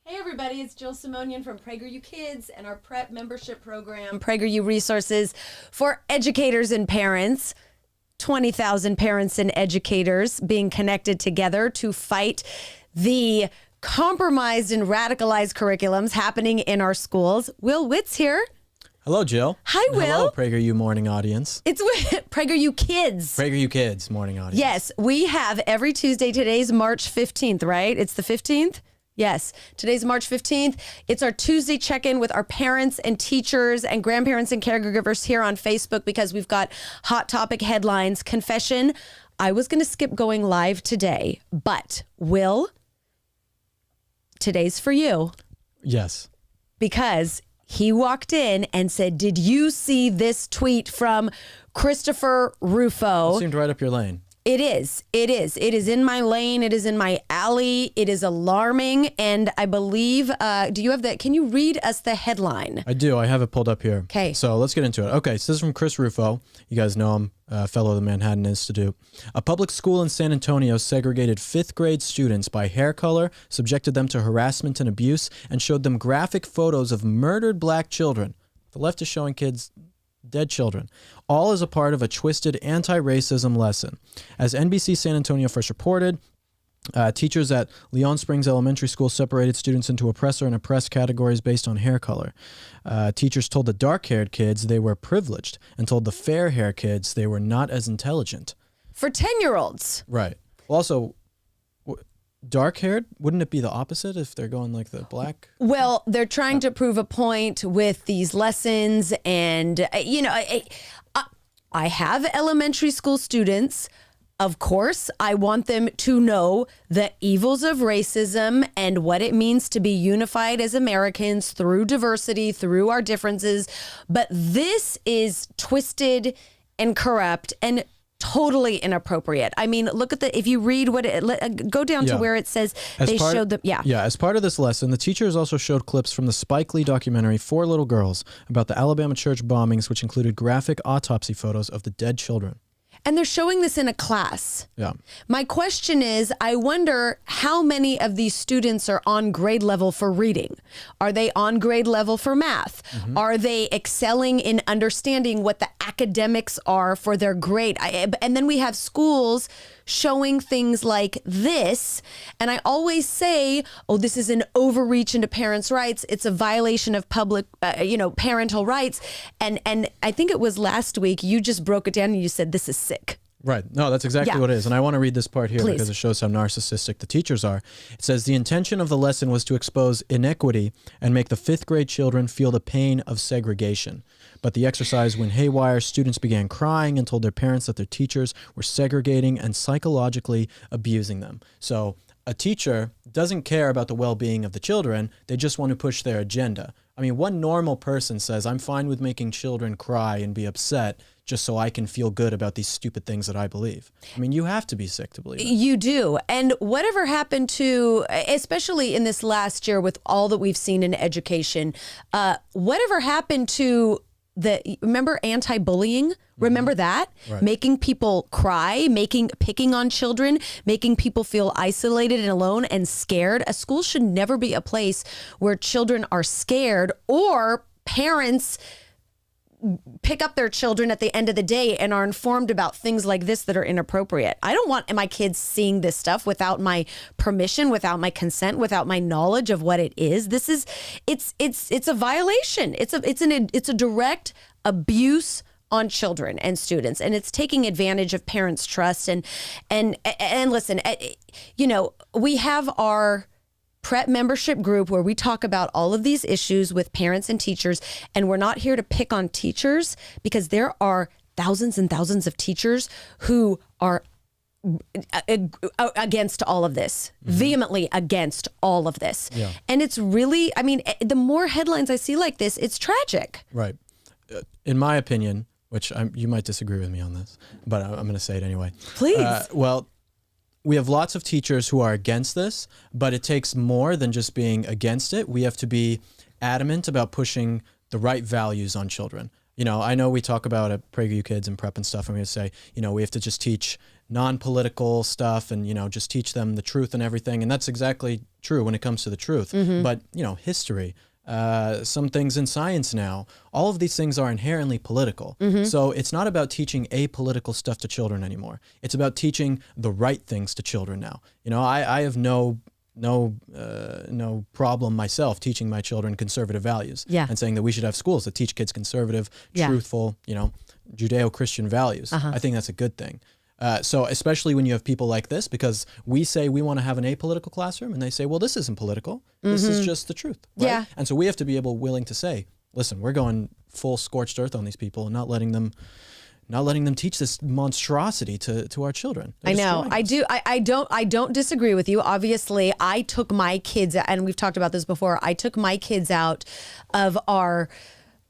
Hey everybody, it's Jill Simonian from PragerU Kids and our prep membership program, PragerU Resources for educators and parents. 20,000 parents and educators being connected together to fight the compromised and radicalized curriculums happening in our schools. Will Witt's here. Hello, Jill. Hi, Will. Hello, PragerU morning audience. It's PragerU Kids. PragerU Kids morning audience. Yes, we have every Tuesday. Today's March 15th, right? It's the 15th? Yes, today's March 15th. It's our Tuesday check-in with our parents and teachers and grandparents and caregivers here on Facebook because we've got hot topic headlines. Confession, I was going to skip going live today, but Will, today's for you. Yes. Because he walked in and said, did you see this tweet from Christopher Rufo? It seemed right up your lane. It is. It is. It is in my lane. It is in my alley. It is alarming. And I believe, do you have that? Can you read us the headline? I do. I have it pulled up here. Okay. So let's get into it. Okay. So this is from Chris Rufo. You guys know him, fellow of the Manhattan Institute. A public school in San Antonio segregated 5th grade students by hair color, subjected them to harassment and abuse, and showed them graphic photos of murdered black children. The left is showing kids dead children, all as a part of a twisted anti-racism lesson. As NBC San Antonio first reported, teachers at Leon Springs Elementary School separated students into oppressor and oppressed categories based on hair color. Teachers told the dark-haired kids they were privileged and told the fair-haired kids they were not as intelligent. For 10-year-olds. Right. Also, dark-haired, wouldn't it be the opposite if they're going like the black? Well, they're trying to prove a point with these lessons. And, you know, I have elementary school students. Of course, I want them to know the evils of racism and what it means to be unified as Americans through diversity, through our differences. But this is twisted and corrupt and totally inappropriate. I mean, look at if you read what go down to where it says showed them. Yeah. As part of this lesson, the teachers also showed clips from the Spike Lee documentary, 4 Little Girls, about the Alabama church bombings, which included graphic autopsy photos of the dead children. And they're showing this in a class. Yeah. My question is, I wonder how many of these students are on grade level for reading? Are they on grade level for math? Mm-hmm. Are they excelling in understanding what the academics are for their grade? And then we have schools showing things like this. And I always say, oh, this is an overreach into parents' rights. It's a violation of public, parental rights. And I think it was last week, you just broke it down and you said, this is sick. Right. No, that's exactly what it is. And I want to read this part here because it shows how narcissistic the teachers are. It says, the intention of the lesson was to expose inequity and make the 5th grade children feel the pain of segregation. But the exercise went haywire. Students began crying and told their parents that their teachers were segregating and psychologically abusing them. So a teacher doesn't care about the well-being of the children. They just want to push their agenda. I mean, one normal person says, I'm fine with making children cry and be upset just so I can feel good about these stupid things that I believe. I mean, you have to be sick to believe it. You do. And whatever happened to, especially in this last year with all that we've seen in education, whatever happened to remember anti-bullying? Remember that? Right. Making people cry, picking on children, making people feel isolated and alone and scared. A school should never be a place where children are scared or parents pick up their children at the end of the day and are informed about things like this that are inappropriate. I don't want my kids seeing this stuff without my permission, without my consent, without my knowledge of what it is. It's a violation. It's a direct abuse on children and students, and it's taking advantage of parents' trust. And listen, we have our prep membership group where we talk about all of these issues with parents and teachers, and we're not here to pick on teachers because there are thousands and thousands of teachers who are against all of this, vehemently against all of this. Yeah. And it's really, I mean, the more headlines I see like this, it's tragic. Right. In my opinion, which you might disagree with me on this, but I'm going to say it anyway. Please. We have lots of teachers who are against this, but it takes more than just being against it. We have to be adamant about pushing the right values on children. You know, I know we talk about at PragerU Kids and prep and stuff, and we say, you know, we have to just teach non-political stuff and, you know, just teach them the truth and everything. And that's exactly true when it comes to the truth. But, you know, history, some things in science now, all of these things are inherently political. So it's not about teaching apolitical stuff to children anymore. It's about teaching the right things to children now. You know, I have no problem myself teaching my children conservative values and saying that we should have schools that teach kids conservative, truthful, you know, Judeo-Christian values. I think that's a good thing. So especially when you have people like this, because we say we want to have an apolitical classroom and they say, well, this isn't political. This is just the truth. Right? And so we have to be willing to say, listen, we're going full scorched earth on these people and not letting them teach this monstrosity to our children. I know. I don't disagree with you. Obviously, I took my kids, and we've talked about this before, I took my kids out of our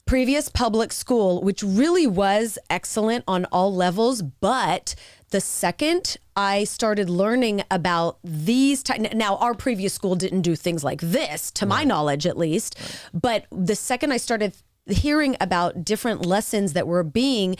previous public school, which really was excellent on all levels. But the second I started learning about these, now our previous school didn't do things like this, to my knowledge at least. But the second I started hearing about different lessons that were being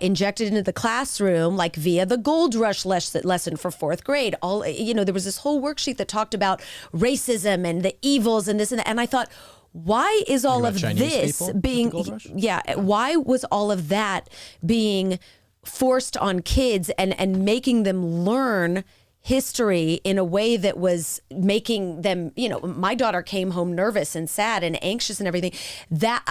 injected into the classroom, like via the Gold Rush lesson for fourth grade, there was this whole worksheet that talked about racism and the evils and this and that. And I thought, why is all of this being, why was all of that being forced on kids and making them learn history in a way that was making them, you know, my daughter came home nervous and sad and anxious and everything. That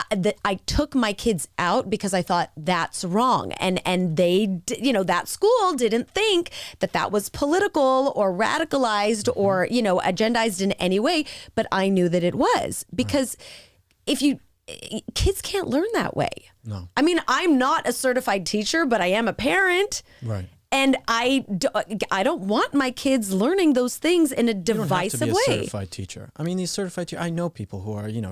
I took my kids out because I thought that's wrong. And they, you know, that school didn't think that was political or radicalized or, you know, agendized in any way. But I knew that it was, because kids can't learn that way. No. I mean, I'm not a certified teacher, but I am a parent. Right. And I don't want my kids learning those things in a divisive way. You don't have to be a certified teacher. I mean, these certified teachers, I know people who are, you know,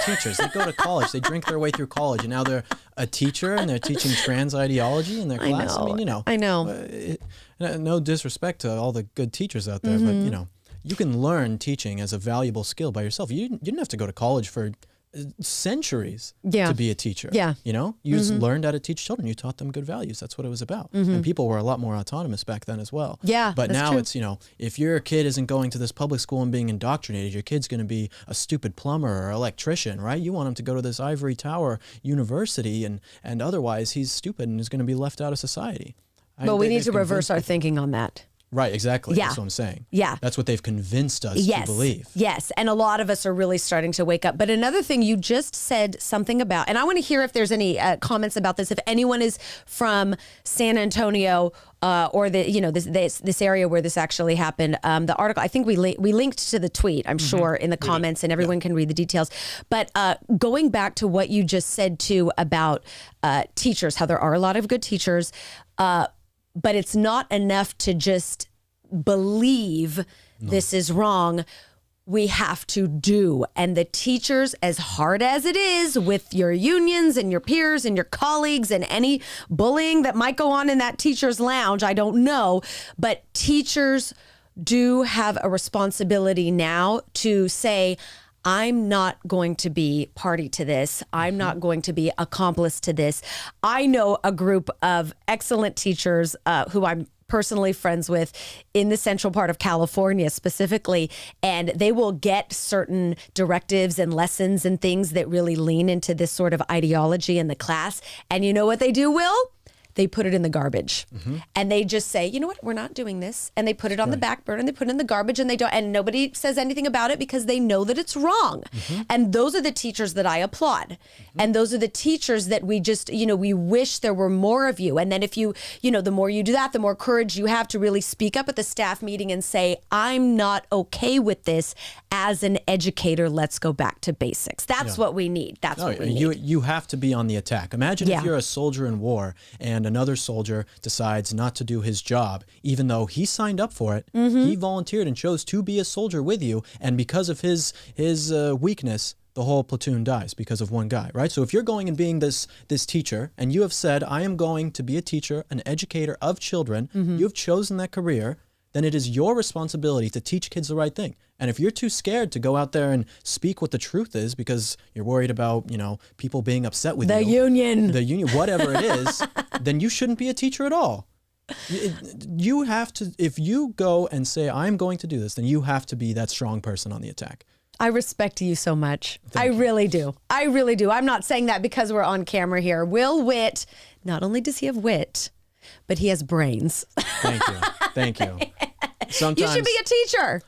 teachers. They go to college, they drink their way through college, and now they're a teacher and they're teaching trans ideology in their class. I mean, you know. I know. No disrespect to all the good teachers out there, but, you know, you can learn teaching as a valuable skill by yourself. You didn't have to go to college for centuries to be a teacher. You know, you just learned how to teach children. You taught them good values. That's what it was about. And people were a lot more autonomous back then as well. But now true. It's, you know, if your kid isn't going to this public school and being indoctrinated, your kid's going to be a stupid plumber or electrician, right? You want him to go to this ivory tower university and otherwise he's stupid and is going to be left out of society. But we need to reverse our thinking on that. Right, exactly. That's what I'm saying. That's what they've convinced us to believe. Yes, and a lot of us are really starting to wake up. But another thing you just said something about, and I want to hear if there's any comments about this. If anyone is from San Antonio or this area where this actually happened, the article, I think we linked to the tweet, I'm sure, in the comments, and everyone can read the details. But going back to what you just said too about teachers, how there are a lot of good teachers, but it's not enough to just believe this is wrong. We have to do. And the teachers, as hard as it is with your unions and your peers and your colleagues and any bullying that might go on in that teacher's lounge, I don't know, but teachers do have a responsibility now to say, I'm not going to be party to this. I'm not going to be accomplice to this. I know a group of excellent teachers who I'm personally friends with in the central part of California specifically, and they will get certain directives and lessons and things that really lean into this sort of ideology in the class. And you know what they do, Will? They put it in the garbage and they just say, you know what, we're not doing this. And they put it on the back burner and they put it in the garbage and they don't, and nobody says anything about it because they know that it's wrong. And those are the teachers that I applaud. And those are the teachers that we just, you know, we wish there were more of you. And then if you know, the more you do that, the more courage you have to really speak up at the staff meeting and say, I'm not okay with this as an educator. Let's go back to basics. That's what we need. That's what we need. You have to be on the attack. Imagine if you're a soldier in war and another soldier decides not to do his job, even though he signed up for it. He volunteered and chose to be a soldier with you, and because of his weakness, the whole platoon dies because of one guy, right? So if you're going and being this teacher, and you have said, I am going to be a teacher, an educator of children, you have chosen that career, then it is your responsibility to teach kids the right thing. And if you're too scared to go out there and speak what the truth is because you're worried about, people being upset with the union, whatever it is, then you shouldn't be a teacher at all. You have to, if you go and say, I'm going to do this, then you have to be that strong person on the attack. I respect you so much. I really do. I really do. I'm not saying that because we're on camera here. Will Witt, not only does he have wit, but he has brains. Thank you. Thank you. Sometimes you should be a teacher.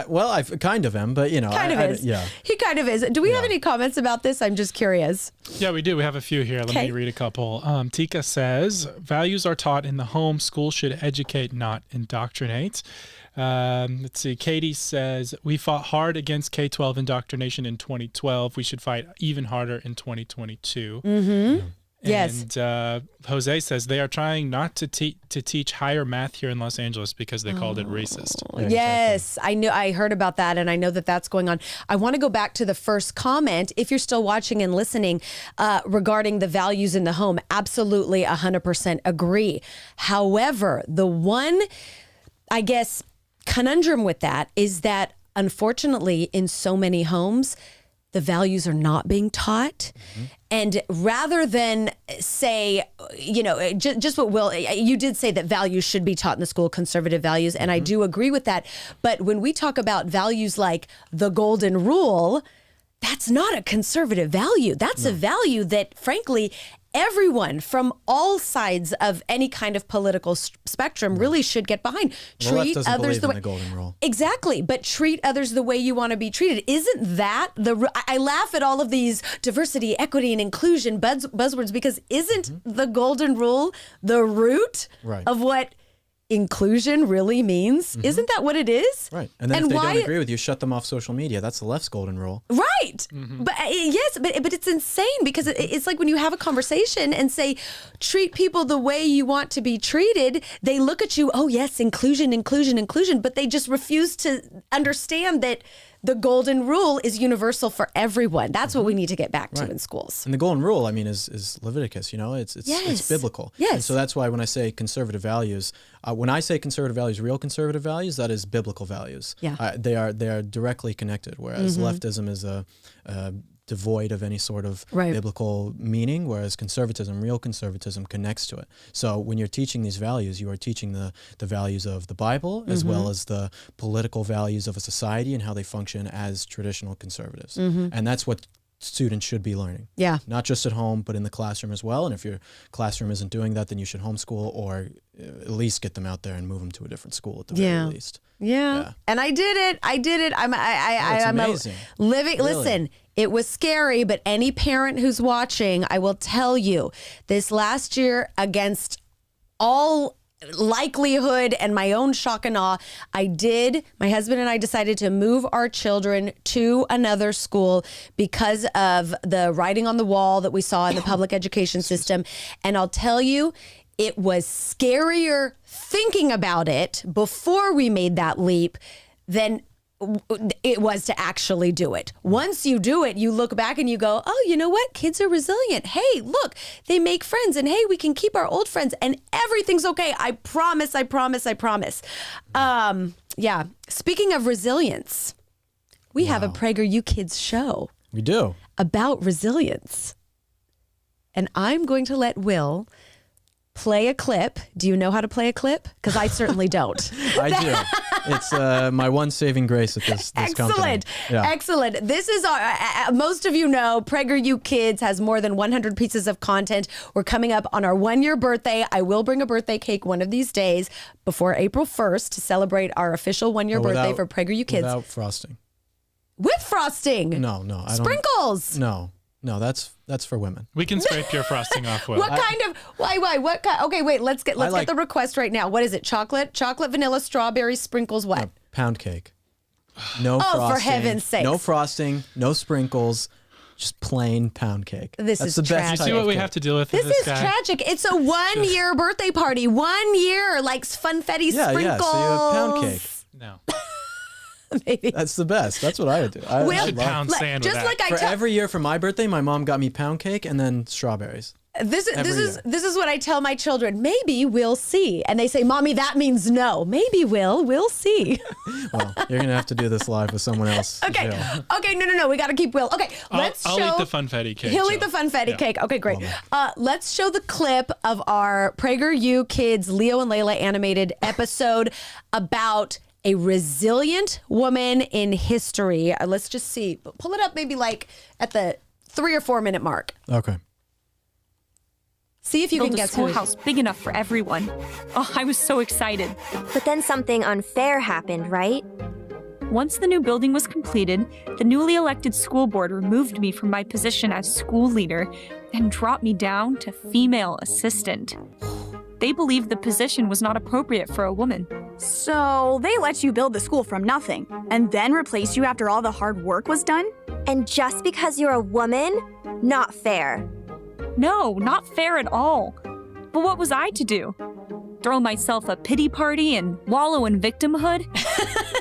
Well, I kind of am, but kind of is. Yeah, he kind of is. Do we have any comments about this? I'm just curious. Yeah, we do. We have a few here. Let me read a couple. Tika says, values are taught in the home. School should educate, not indoctrinate. Let's see. Katie says, we fought hard against K-12 indoctrination in 2012. We should fight even harder in 2022. Mm-hmm. Yes. And Jose says they are trying not to teach higher math here in Los Angeles because they called it racist. Yeah, yes, exactly. I heard about that, and I know that that's going on. I want to go back to the first comment. If you're still watching and listening regarding the values in the home, absolutely 100% agree. However, the one, I guess, conundrum with that is that unfortunately in so many homes, the values are not being taught. Mm-hmm. And rather than say, just what Will, you did say that values should be taught in the school, conservative values, and I do agree with that. But when we talk about values like the golden rule, that's not a conservative value. That's a value that, frankly, everyone from all sides of any kind of political spectrum really should get behind. Treat others the way. The golden rule. Exactly, but treat others the way you want to be treated. Isn't that I laugh at all of these diversity, equity, and inclusion buzzwords because isn't the golden rule the root of what inclusion really means? Isn't that what it is? Right. And then if they don't agree with you, shut them off social media. That's the left's golden rule. Right. But yes, but it's insane because it's like when you have a conversation and say, treat people the way you want to be treated, they look at you, oh yes, inclusion, but they just refuse to understand that the golden rule is universal for everyone. That's what we need to get back to in schools. And the golden rule, I mean, is Leviticus, it's biblical. Yes. And so that's why when I say conservative values, real conservative values, that is biblical values. Yeah. They are directly connected, whereas leftism is devoid of any sort of biblical meaning, whereas real conservatism connects to it. So when you're teaching these values, you are teaching the values of the Bible as well as the political values of a society and how they function as traditional conservatives. And that's what students should be learning. Yeah. Not just at home, but in the classroom as well. And if your classroom isn't doing that, then you should homeschool or at least get them out there and move them to a different school at the very least. Yeah. And I did it. I'm amazing. Living. Really? Listen, it was scary, but any parent who's watching, I will tell you, this last year, against all likelihood and my own shock and awe, my husband and I decided to move our children to another school because of the writing on the wall that we saw in the public education system. And I'll tell you, it was scarier thinking about it before we made that leap than it was to actually do it. Once you do it, you look back and you go, oh, you know what? Kids are resilient. Hey, look, they make friends, and hey, we can keep our old friends and everything's okay. I promise. Yeah. Speaking of resilience, we have a PragerU Kids show. We do. About resilience. And I'm going to let Will play a clip. Do you know how to play a clip? Because I certainly don't. I do. It's my one saving grace at this company. Excellent. This is our, most of you know, PragerU Kids has more than 100 pieces of content. We're coming up on our 1-year birthday. I will bring a birthday cake one of these days before April 1st to celebrate our official 1-year birthday for PragerU Kids. Without frosting. With frosting? No. I don't. Sprinkles? No, that's for women. We can scrape your frosting off, Will. What kind of? Why? What kind? Okay, wait. Let's get the request right now. What is it? Chocolate, vanilla, strawberry, sprinkles. What? Pound cake. No frosting. Oh, for heaven's sake! No frosting, no sprinkles, just plain pound cake. This is tragic. You see what we have to deal with? This is tragic. It's a 1-year birthday party. 1 year, like funfetti sprinkles. Yeah. So you have pound cake. No. Maybe. That's the best. That's what I would do. I should pound sand with that. For every year for my birthday, my mom got me pound cake and then strawberries. This is what I tell my children. Maybe we'll see. And they say, Mommy, that means no. Maybe we'll see. Well, you're going to have to do this live with someone else. Okay. Okay. No. We got to keep Will. Okay. I'll eat the funfetti cake. He'll eat the funfetti cake. Okay, great. Let's show the clip of our PragerU Kids Leo and Layla animated episode about a resilient woman in history. Let's just see. Pull it up maybe like at the 3 or 4 minute mark. Okay. See if you can guess who. Build a schoolhouse big enough for everyone. Oh, I was so excited. But then something unfair happened, right? Once the new building was completed, the newly elected school board removed me from my position as school leader and dropped me down to female assistant. They believed the position was not appropriate for a woman. So they let you build the school from nothing and then replace you after all the hard work was done? And just because you're a woman? Not fair. No, not fair at all. But what was I to do? Throw myself a pity party and wallow in victimhood?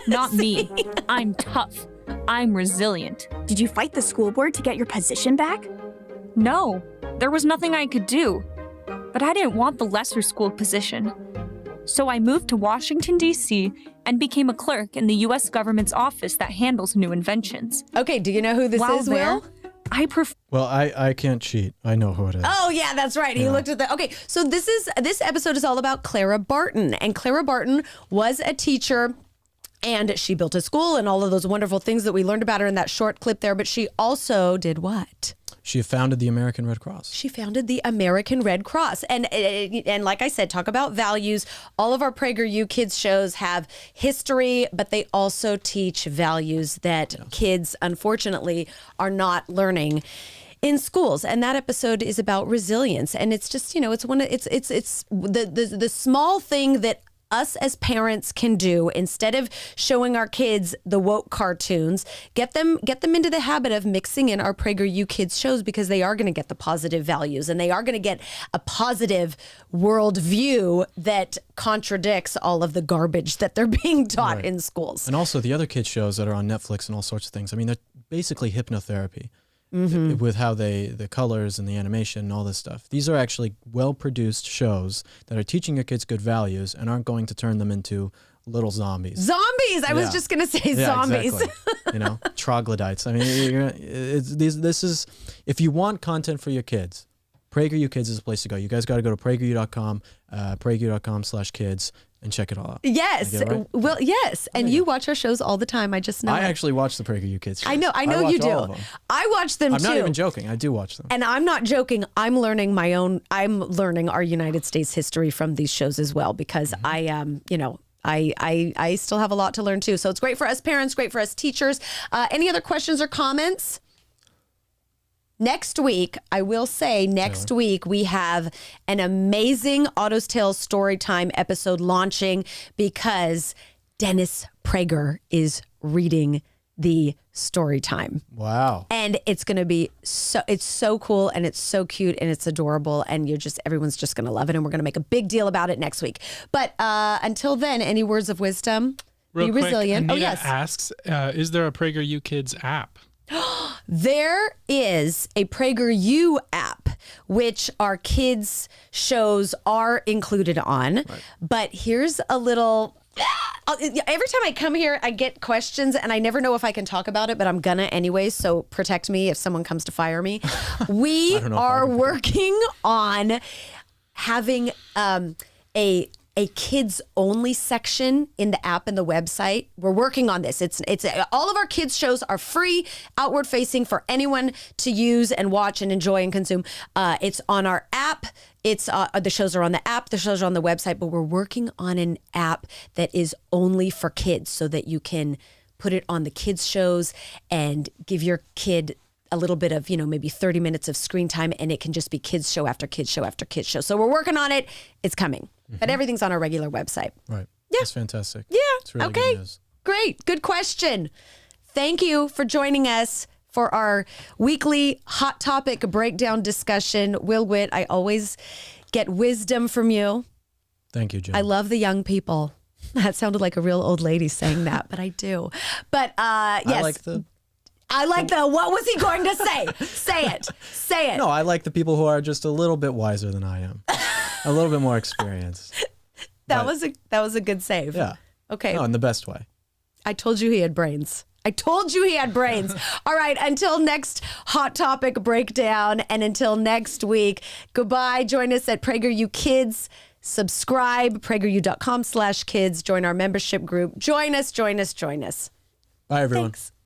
Not me. I'm tough. I'm resilient. Did you fight the school board to get your position back? No, there was nothing I could do. But I didn't want the lesser school position. So I moved to Washington, D.C. and became a clerk in the U.S. government's office that handles new inventions. Okay, do you know who this is, Will? Well, I can't cheat. I know who it is. Oh, yeah, that's right. He looked at the... Okay, so this episode is all about Clara Barton. And Clara Barton was a teacher, and she built a school and all of those wonderful things that we learned about her in that short clip there. But she also did what? She founded the American Red Cross. She founded the American Red Cross. And like I said, talk about values. All of our PragerU Kids shows have history, but they also teach values that kids, unfortunately, are not learning in schools. And that episode is about resilience. And it's just, it's the small thing that us as parents can do. Instead of showing our kids the woke cartoons, get them into the habit of mixing in our PragerU Kids shows, because they are going to get the positive values and they are going to get a positive worldview that contradicts all of the garbage that they're being taught in schools. And also the other kids shows that are on Netflix and all sorts of things. I mean, they're basically hypnotherapy. With how the colors and the animation and all this stuff. These are actually well-produced shows that are teaching your kids good values and aren't going to turn them into little zombies. Zombies! I was just going to say zombies. Exactly. Troglodytes. I mean, this is, if you want content for your kids, PragerU Kids is a place to go. You guys got to go to PragerU.com, PragerU.com/kids, and check it all out. Yes. Right? Well, yes. And you watch our shows all the time. I just know. I actually watch the PragerU Kids shows. I know you do. I watch them too. I'm not even joking. I do watch them. And I'm not joking. I'm learning our United States history from these shows as well, because I still have a lot to learn too. So it's great for us parents, great for us teachers. Any other questions or comments? Next week, I will say, week we have an amazing Otto's Tales Storytime episode launching, because Dennis Prager is reading the story time. Wow. And it's going to be it's so cool and it's so cute and it's adorable, and everyone's just going to love it, and we're going to make a big deal about it next week. But until then, any words of wisdom? Real Be quick, resilient. Anita asks, is there a PragerU Kids app? There is a PragerU app, which our kids' shows are included on. Right. But here's a little... Every time I come here, I get questions, and I never know if I can talk about it, but I'm gonna anyway, so protect me if someone comes to fire me. We are working on having a kids only section in the app and the website. We're working on this. It's all of our kids shows are free, outward facing, for anyone to use and watch and enjoy and consume. It's on our app. It's the shows are on the app. The shows are on the website, but we're working on an app that is only for kids, so that you can put it on the kids shows and give your kid a little bit of, maybe 30 minutes of screen time, and it can just be kids show after kids show after kids show. So we're working on it. It's coming. But everything's on our regular website. Right. Yeah. That's fantastic. Yeah. It's really okay. good news. Great. Good question. Thank you for joining us for our weekly hot topic breakdown discussion. Will Witt, I always get wisdom from you. Thank you, Jill. I love the young people. That sounded like a real old lady saying that, but I do. But yes. I like the, what was he going to say? Say it. Say it. No, I like the people who are just a little bit wiser than I am. A little bit more experienced. That was a good save. Yeah. Okay. No, in the best way. I told you he had brains. I told you he had brains. All right, until next Hot Topic breakdown and until next week, goodbye. Join us at PragerU Kids. Subscribe, prageru.com/kids. Join our membership group. Join us. Bye, everyone. Thanks.